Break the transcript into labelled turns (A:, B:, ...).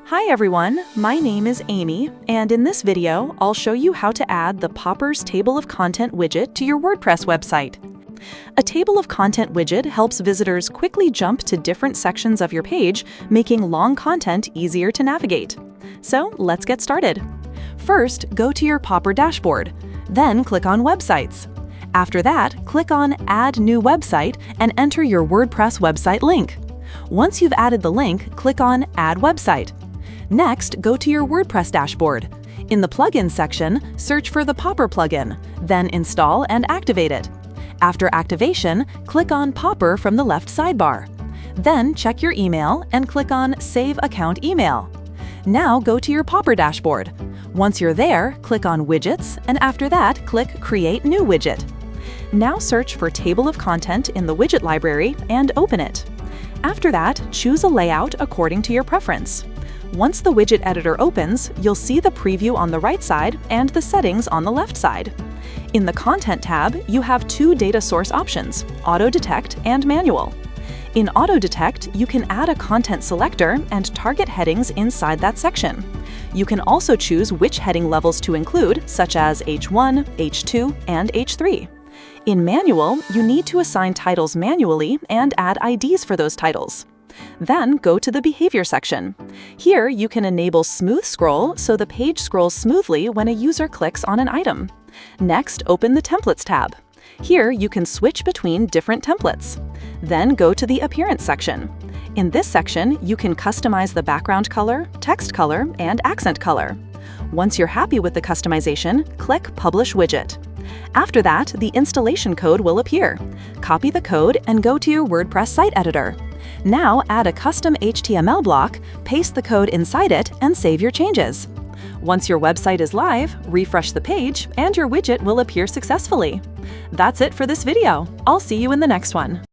A: Hi everyone, my name is Amy, and in this video, I'll show you how to add the Poppers Table of Content widget to your WordPress website. A Table of Content widget helps visitors quickly jump to different sections of your page, making long content easier to navigate. So let's get started. First, go to your Popper dashboard, then click on Websites. After that, click on Add New Website and enter your WordPress website link. Once you've added the link, click on Add Website. Next, go to your WordPress dashboard. In the Plugins section, search for the Popper plugin, then install and activate it. After activation, click on Popper from the left sidebar. Then check your email and click on Save Account Email. Now go to your Popper dashboard. Once you're there, click on Widgets, and after that, click Create New Widget. Now search for Table of Content in the widget library and open it. After that, choose a layout according to your preference. Once the widget editor opens, you'll see the preview on the right side and the settings on the left side. In the Content tab, you have two data source options, Auto Detect and Manual. In Auto Detect, you can add a content selector and target headings inside that section. You can also choose which heading levels to include, such as H1, H2, and H3. In Manual, you need to assign titles manually and add IDs for those titles. Then go to the Behavior section. Here, you can enable Smooth Scroll so the page scrolls smoothly when a user clicks on an item. Next, open the Templates tab. Here, you can switch between different templates. Then go to the Appearance section. In this section, you can customize the background color, text color, and accent color. Once you're happy with the customization, click Publish Widget. After that, the installation code will appear. Copy the code and go to your WordPress site editor. Now add a custom HTML block, paste the code inside it, and save your changes. Once your website is live, refresh the page, and your widget will appear successfully. That's it for this video. I'll see you in the next one.